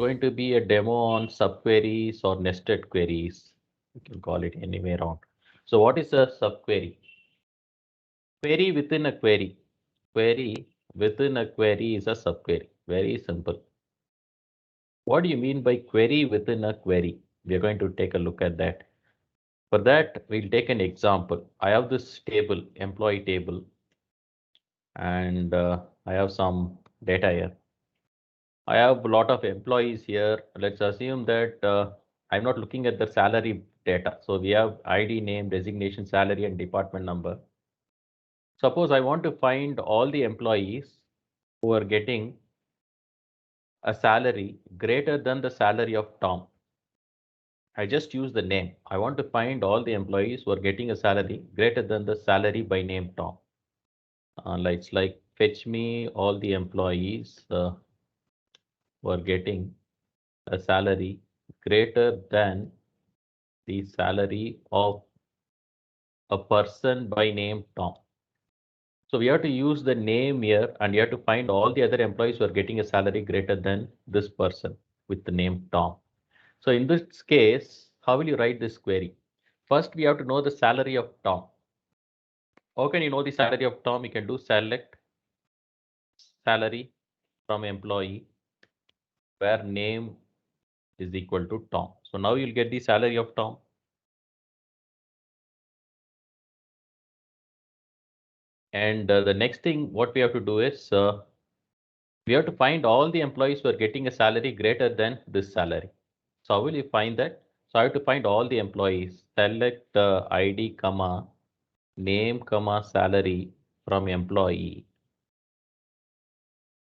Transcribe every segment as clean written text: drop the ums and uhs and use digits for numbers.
going to be a demo on subqueries or nested queries. You can call it any way around. So what is a subquery? Query within a query. Query within a query is a subquery. Very simple. What do you mean by query within a query? We are going to take a look at that. For that, we'll take an example. I have this table, employee table, and I have some data here. I have a lot of employees here. Let's assume that I'm not looking at the salary data. So we have ID, name, designation, salary, and department number. Suppose I want to find all the employees who are getting a salary greater than the salary of Tom. I just use the name. I want to find all the employees who are getting a salary greater than the salary by name Tom. Like fetch me all the employees who are getting a salary greater than the salary of a person by name Tom. So we have to use the name here and you have to find all the other employees who are getting a salary greater than this person with the name Tom. So in this case, how will you write this query? First, we have to know the salary of Tom. How can you know the salary of Tom? You can do select salary from employee where name is equal to Tom. So now you'll get the salary of Tom. And the next thing what we have to do is we have to find all the employees who are getting a salary greater than this salary. So how will you find that? So I have to find all the employees, select ID, comma, name, comma, salary from employee.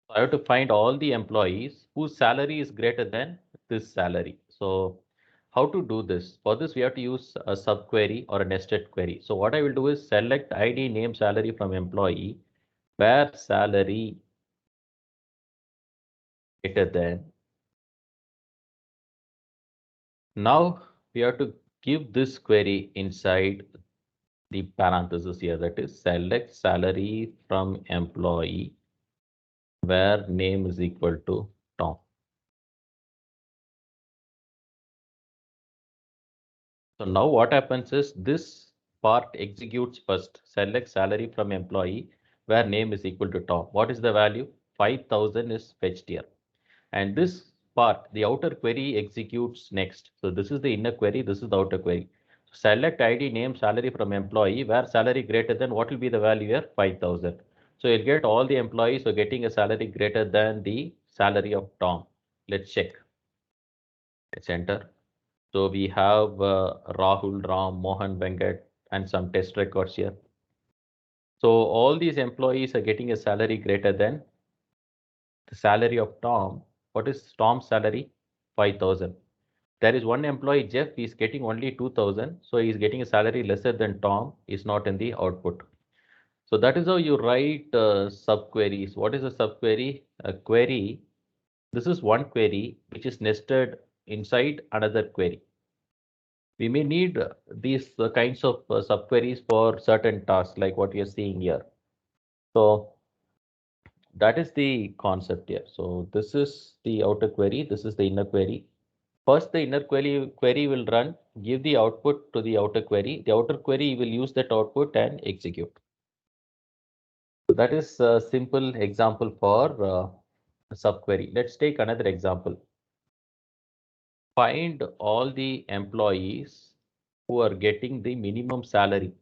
So I have to find all the employees whose salary is greater than this salary. So how to do this? For this, we have to use a subquery or a nested query. So what I will do is select ID, name, salary from employee, where salary greater than. Now we have to give this query inside the parenthesis here, that is select salary from employee where name is equal to Tom. So now what happens is this part executes first, select salary from employee where name is equal to Tom. What is the value? 5,000 is fetched here. And this part, the outer query executes next. So this is the inner query, this is the outer query. Select ID, name, salary from employee where salary greater than, what will be the value here? 5,000. So you'll get all the employees who are getting a salary greater than the salary of Tom. Let's check. Let's enter. So we have Rahul, Ram, Mohan, Venkat, and some test records here. So all these employees are getting a salary greater than the salary of Tom. What is Tom's salary? 5,000. There is one employee, Jeff, is getting only 2,000. So he's getting a salary lesser than Tom, is not in the output. So that is how you write subqueries. What is a subquery? A query. This is one query which is nested inside another query. We may need these kinds of subqueries for certain tasks like what we are seeing here. So that is the concept here. So this is the outer query. This is the inner query. First, the inner query will run, give the output to the outer query. The outer query will use that output and execute. So that is a simple example for a subquery. Let's take another example. Find all the employees who are getting the minimum salary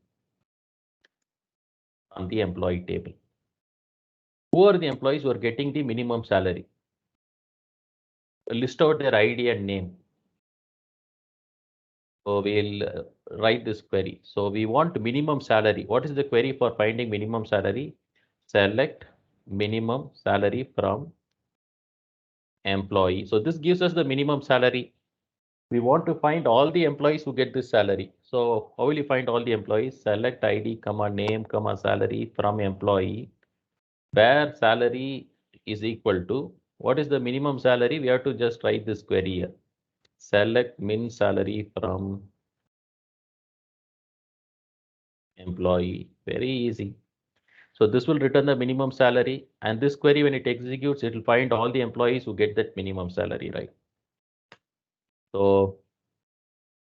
on the employee table. Who are the employees who are getting the minimum salary? List out their ID and name. So we'll write this query. So we want minimum salary. What is the query for finding minimum salary? Select minimum salary from employee. So this gives us the minimum salary. We want to find all the employees who get this salary. So how will you find all the employees? Select ID, comma, name, comma, salary from employee, where salary is equal to, what is the minimum salary? We have to just write this query here. Select min salary from employee. Very easy. So this will return the minimum salary, and this query, when it executes, it will find all the employees who get that minimum salary, right? So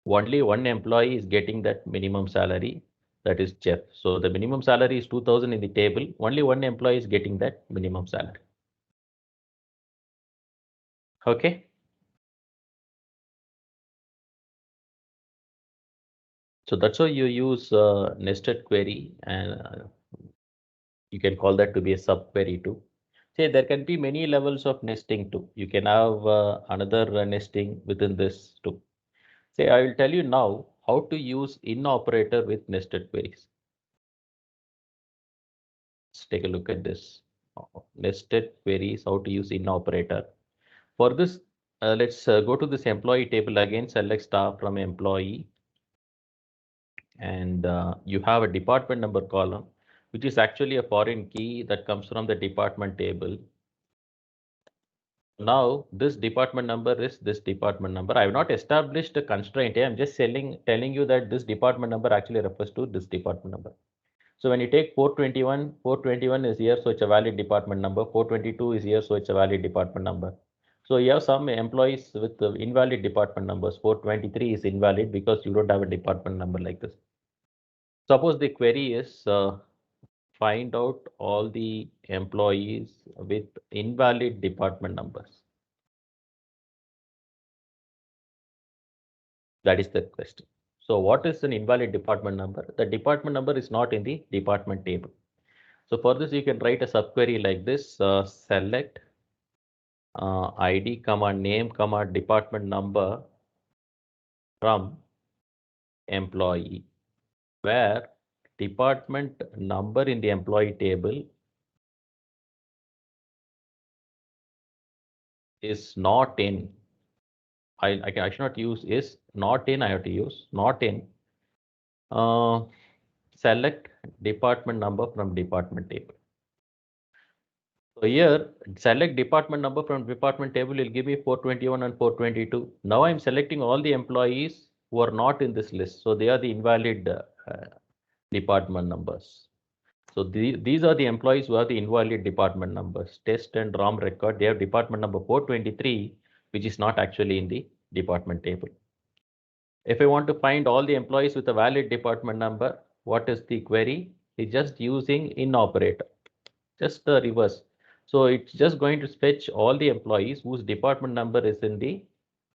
only one employee is getting that minimum salary, that is Jeff. So the minimum salary is 2000 in the table. Only one employee is getting that minimum salary. Okay. So that's how you use nested query, and you can call that to be a subquery too. Say there can be many levels of nesting too. You can have another nesting within this too. Say I will tell you now how to use in operator with nested queries. Let's take a look at this. Nested queries, how to use in operator. For this, let's go to this employee table again, select star from employee, and you have a department number column, which is actually a foreign key that comes from the department table. Now, this department number is this department number. I have not established a constraint here. I'm just telling you that this department number actually refers to this department number. So when you take 421, 421 is here, so it's a valid department number. 422 is here, so it's a valid department number. So you have some employees with invalid department numbers. 423 is invalid because you don't have a department number like this. Suppose the query is find out all the employees with invalid department numbers. That is the question. So what is an invalid department number? The department number is not in the department table. So for this, you can write a subquery like this, select ID, comma name, comma department number from employee, where department number in the employee table is not in. I should not use is not in. I have to use not in. Select department number from department table. So here, select department number from department table will give me 421 and 422. Now I'm selecting all the employees who are not in this list. So they are the invalid department numbers. So these are the employees who are the invalid department numbers. Test and ROM record, they have department number 423, which is not actually in the department table. If I want to find all the employees with a valid department number, what is the query? It's just using in operator, just the reverse. So it's just going to fetch all the employees whose department number is in the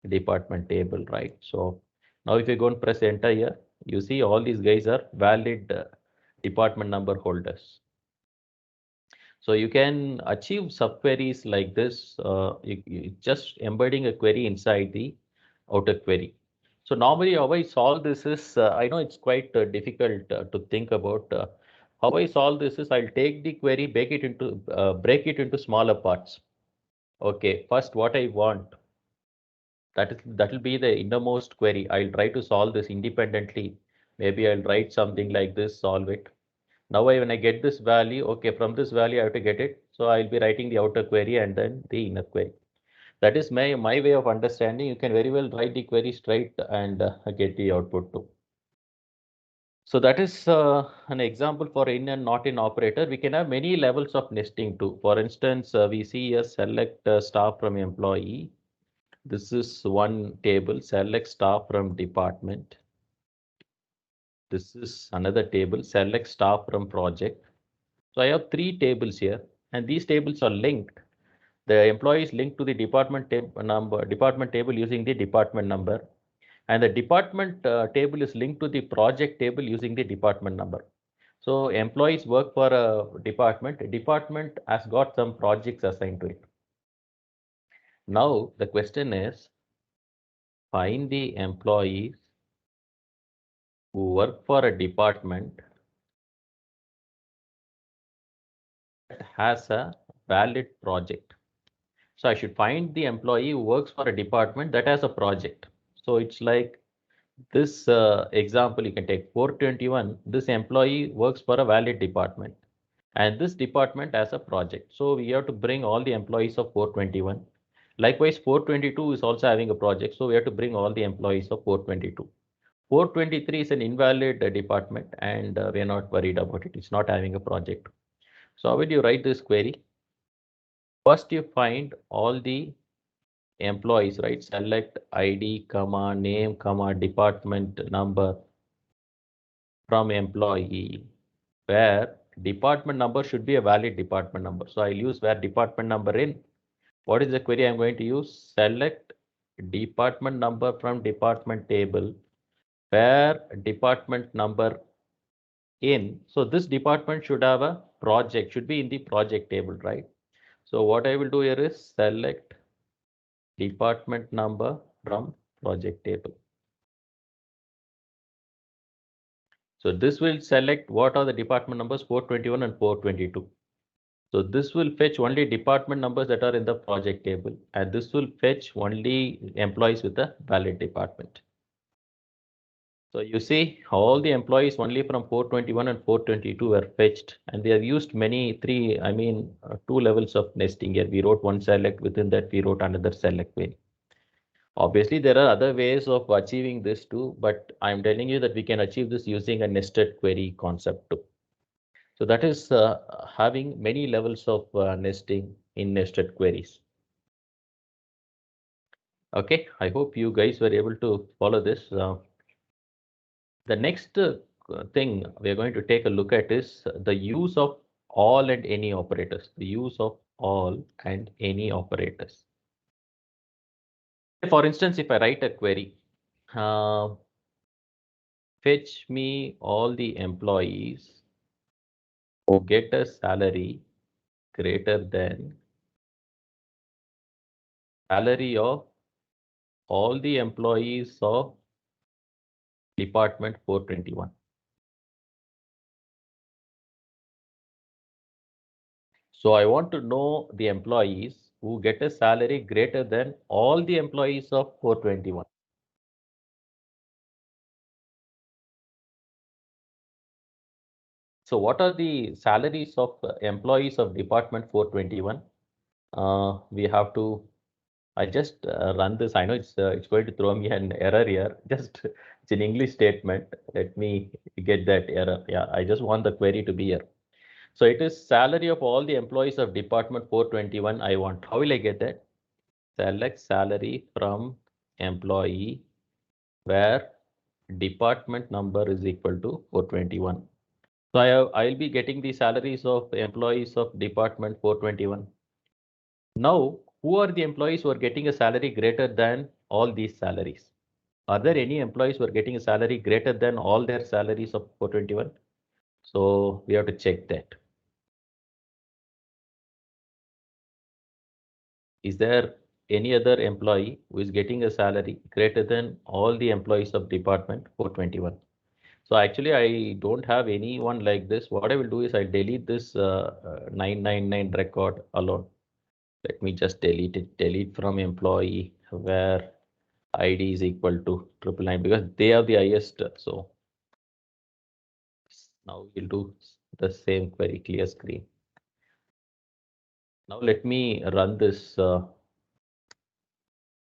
department table, right? So now if you go and press enter here, you see all these guys are valid department number holders. So you can achieve subqueries like this, just embedding a query inside the outer query. So normally how I solve this is, I know it's quite difficult to think about. How I solve this is I'll take the query, break it into smaller parts. Okay, first what I want, that will be the innermost query. I'll try to solve this independently. Maybe I'll write something like this, solve it. Now when I get this value, okay, from this value I have to get it. So I'll be writing the outer query and then the inner query. That is my way of understanding. You can very well write the query straight and get the output too. So that is an example for in and not in operator. We can have many levels of nesting too. For instance, we see a select staff from employee. This is one table, select staff from department. This is another table, select staff from project. So I have three tables here, and these tables are linked. The employee is linked to the department table using the department number, and the department table is linked to the project table using the department number. So employees work for a department. Department has got some projects assigned to it. Now the question is, find the employees who work for a department that has a valid project. So I should find the employee who works for a department that has a project. So it's like this example, you can take 421. This employee works for a valid department, and this department has a project. So we have to bring all the employees of 421. Likewise, 422 is also having a project. So we have to bring all the employees of 422. 423 is an invalid department, and we are not worried about it. It's not having a project. So how would you write this query? First, you find all the employees, right? Select ID, comma, name, comma, department number from employee, where department number should be a valid department number. So I'll use where department number in. What is the query I'm going to use? Select department number from department table, where department number in. So this department should have a project, should be in the project table, right? So what I will do here is select department number from project table. So this will select what are the department numbers 421 and 422. So this will fetch only department numbers that are in the project table, and this will fetch only employees with a valid department. So you see all the employees only from 421 and 422 were fetched, and they have used two levels of nesting here. We wrote one select, within that we wrote another select query. Obviously, there are other ways of achieving this too, but I'm telling you that we can achieve this using a nested query concept too. So that is having many levels of nesting in nested queries. Okay, I hope you guys were able to follow this. The next thing we are going to take a look at is the use of all and any operators. The use of all and any operators. For instance, if I write a query, uh, fetch me all the employees who get a salary greater than salary of all the employees of department 421. So I want to know the employees who get a salary greater than all the employees of 421. So what are the salaries of employees of department 421? We have to, I just run this. I know it's going to throw me an error here. Just it's an English statement. Let me get that error. Yeah, I just want the query to be here. So it is salary of all the employees of department 421 I want. How will I get that? Select salary from employee where department number is equal to 421. So I'll be getting the salaries of employees of department 421. Now, who are the employees who are getting a salary greater than all these salaries? Are there any employees who are getting a salary greater than all their salaries of 421? So we have to check that. Is there any other employee who is getting a salary greater than all the employees of department 421? So actually, I don't have anyone like this. What I will do is I'll delete this 999 record alone. Let me just delete it. Delete from employee where ID is equal to 999 because they are the highest. So now we'll do the same query, clear screen. Now let me run this.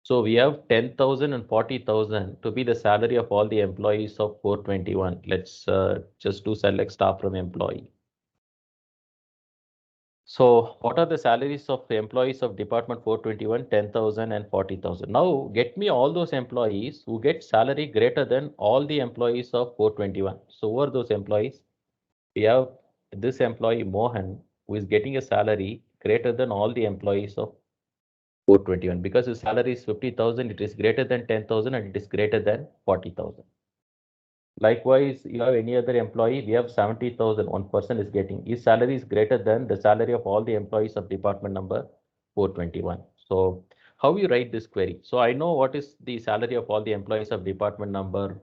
So we have 10,000 and 40,000 to be the salary of all the employees of 421. Let's just do select star from employee. So what are the salaries of the employees of department 421, 10,000 and 40,000? Now get me all those employees who get salary greater than all the employees of 421. So who are those employees? We have this employee Mohan who is getting a salary greater than all the employees of 421 because his salary is 50,000, it is greater than 10,000 and it is greater than 40,000. Likewise, you have any other employee, we have 70,000, one person is getting. His salary is greater than the salary of all the employees of department number 421. So how you write this query? So I know what is the salary of all the employees of department number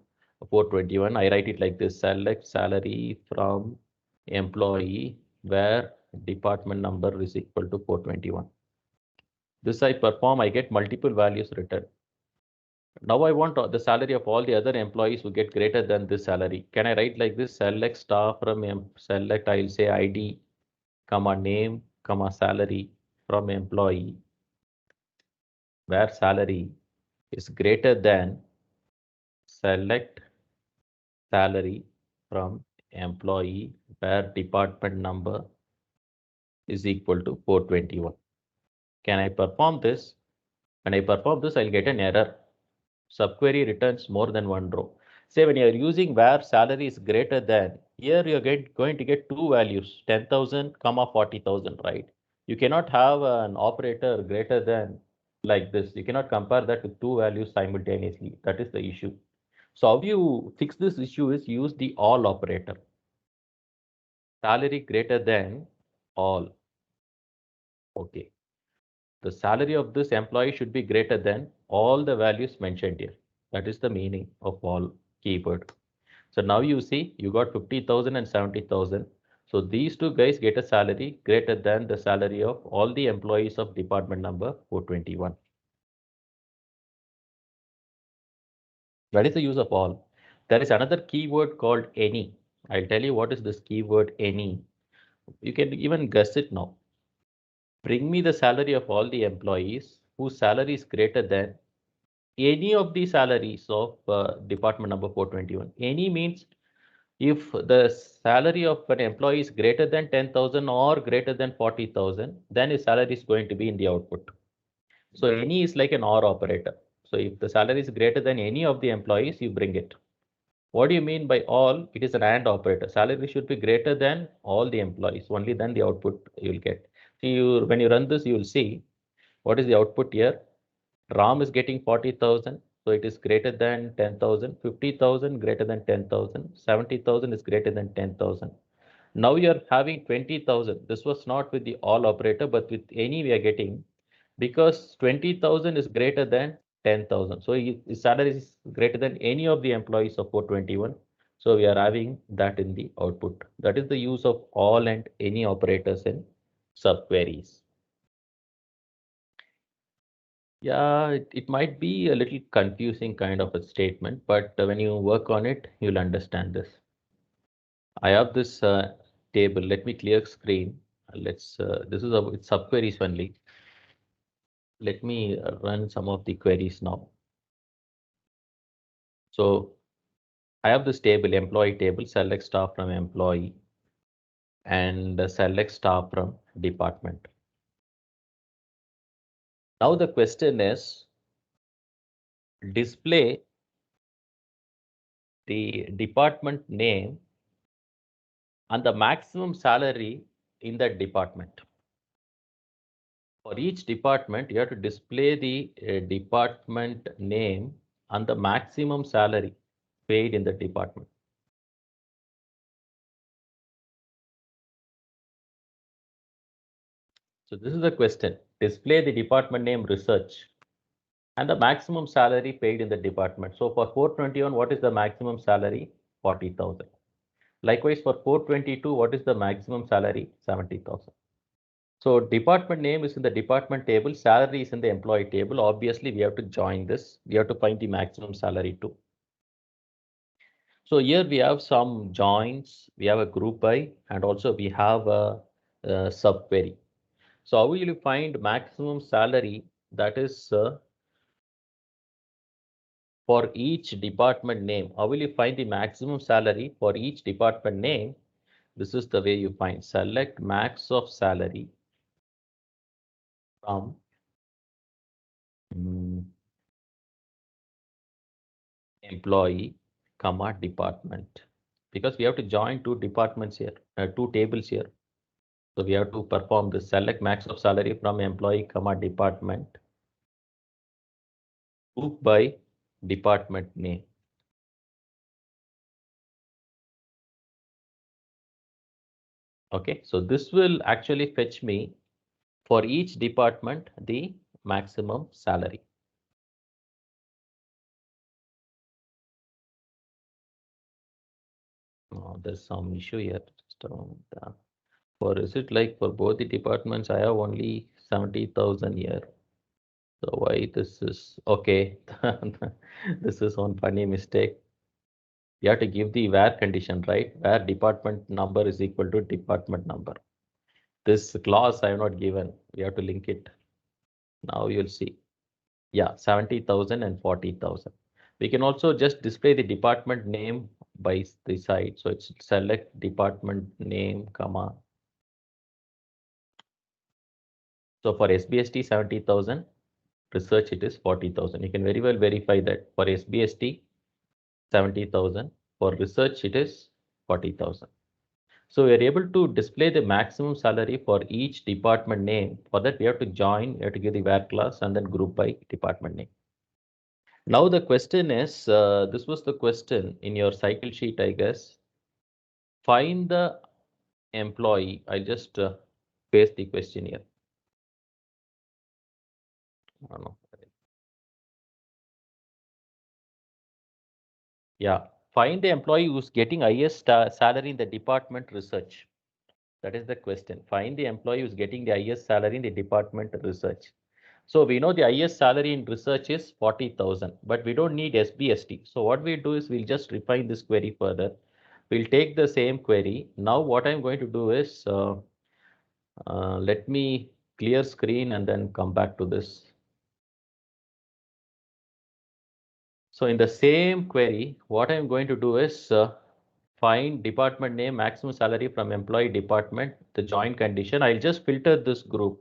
421. I write it like this: select salary from employee where department number is equal to 421. This I perform, I get multiple values written. Now I want the salary of all the other employees who get greater than this salary. Can I write like this? Select star from select, I'll say ID, comma name, comma salary from employee, where salary is greater than select salary from employee, where department number is equal to 421. Can I perform this? When I perform this, I'll get an error. Subquery returns more than one row. Say when you're using where salary is greater than, here you're going to get two values, 10,000, comma 40,000, right? You cannot have an operator greater than like this. You cannot compare that with two values simultaneously. That is the issue. So how you fix this issue is use the all operator. Salary greater than all. Okay. The salary of this employee should be greater than all the values mentioned here. That is the meaning of all keyword. So now you see you got 50,000 and 70,000. So these two guys get a salary greater than the salary of all the employees of department number 421. That is the use of all. There is another keyword called any. I'll tell you what is this keyword any. You can even guess it now. Bring me the salary of all the employees whose salary is greater than any of the salaries of department number 421. Any means if the salary of an employee is greater than 10,000 or greater than 40,000, then his salary is going to be in the output. So any is like an OR operator. So if the salary is greater than any of the employees, you bring it. What do you mean by all? It is an AND operator. Salary should be greater than all the employees. Only then the output you will get. See, when you run this, you will see what is the output here. Ram is getting 40,000. So it is greater than 10,000. 50,000 greater than 10,000. 70,000 is greater than 10,000. Now you're having 20,000. This was not with the all operator, but with any we are getting because 20,000 is greater than 10,000. So his salary is greater than any of the employees of 421. So we are having that in the output. That is the use of all and any operators in subqueries. Yeah, it might be a little confusing kind of a statement, but when you work on it, you'll understand this. I have this table. Let me clear screen. This is it's subqueries only. Let me run some of the queries now. So I have this table, employee table, select star from employee and select star from department. Now the question is display the department name and the maximum salary in that department. For each department, you have to display the department name and the maximum salary paid in the department. So this is the question. Display the department name research and the maximum salary paid in the department. So for 421, what is the maximum salary? 40,000. Likewise for 422, what is the maximum salary? 70,000. So department name is in the department table, salary is in the employee table. Obviously, we have to join this. We have to find the maximum salary too. So here we have some joins, we have a group by, and also we have a subquery. So how will you find maximum salary? That is for each department name. How will you find the maximum salary for each department name? This is the way you find. Select max of salary from employee, comma department. Because we have to join two departments here, two tables here. So we have to perform the select max of salary from employee, comma department. Group by department name. Okay, so this will actually fetch me for each department the maximum salary. Oh, there's some issue here. For is it like for both the departments, I have only 70,000 here. So why this is okay? This is one funny mistake. You have to give the where condition, right? Where department number is equal to department number. This clause I have not given. We have to link it. Now you'll see. Yeah, 70,000 and 40,000. We can also just display the department name by the side. So it's select department name, comma. So for SBST 70,000, research it is 40,000. You can very well verify that for SBST 70,000, for research it is 40,000. So we are able to display the maximum salary for each department name. For that we have to join, we have to give the where class and then group by department name. Now the question is, this was the question in your cycle sheet, I guess. Find the employee. I just paste the question here. Oh, no. Yeah, find the employee who's getting highest salary in the department research. That is the question. Find the employee who's getting the highest salary in the department research. So we know the highest salary in research is 40,000, but we don't need SBST. So what we do is we'll just refine this query further. We'll take the same query. Now what I'm going to do is, let me clear screen and then come back to this. So in the same query, what I'm going to do is find department name, maximum salary from employee department, the join condition. I'll just filter this group.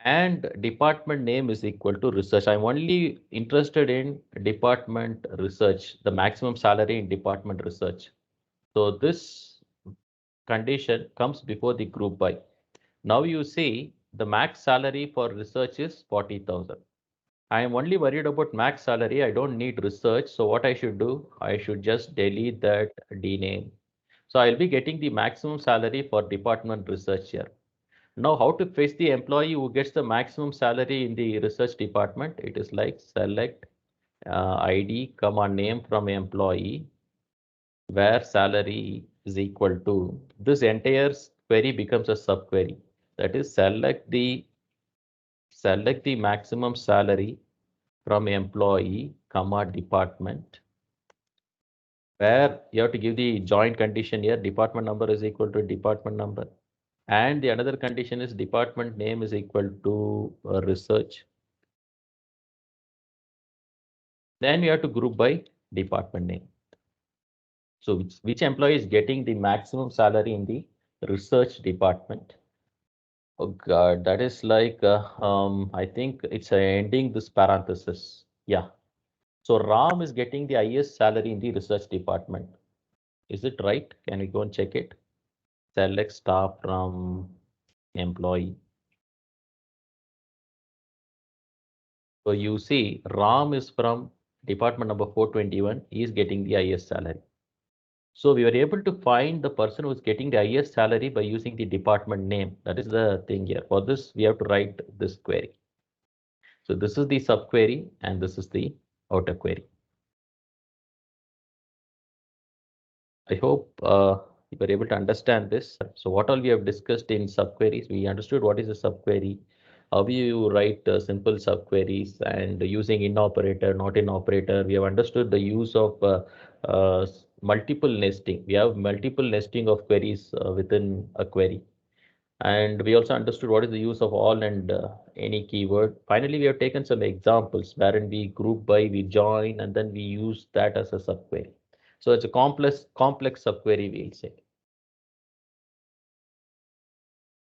And department name is equal to research. I'm only interested in department research, the maximum salary in department research. So this condition comes before the group by. Now you see the max salary for research is 40,000. I am only worried about max salary. I don't need research. So what I should do, I should just delete that D name. So I'll be getting the maximum salary for department research here. Now, how to fetch the employee who gets the maximum salary in the research department? It is like select ID, comma name from employee, where salary is equal to. This entire query becomes a subquery. That is select the maximum salary from employee, comma department, where you have to give the joint condition here. Department number is equal to department number. And the another condition is department name is equal to research. Then we have to group by department name. So which employee is getting the maximum salary in the research department? Oh God, that is like, I think it's ending this parenthesis. Yeah. So Ram is getting the highest salary in the research department. Is it right? Can we go and check it? Select staff from employee. So you see Ram is from department number 421. He is getting the highest salary. So we were able to find the person who is getting the highest salary by using the department name. That is the thing here. For this, we have to write this query. So this is the subquery and this is the outer query. I hope you were able to understand this. So what all we have discussed in subqueries, we understood what is a subquery, how you write simple subqueries and using in operator, not in operator. We have understood the use of multiple nesting. We have multiple nesting of queries within a query. And we also understood what is the use of all and any keyword. Finally, we have taken some examples wherein we group by, we join, and then we use that as a subquery. So it's a complex subquery, we'll say.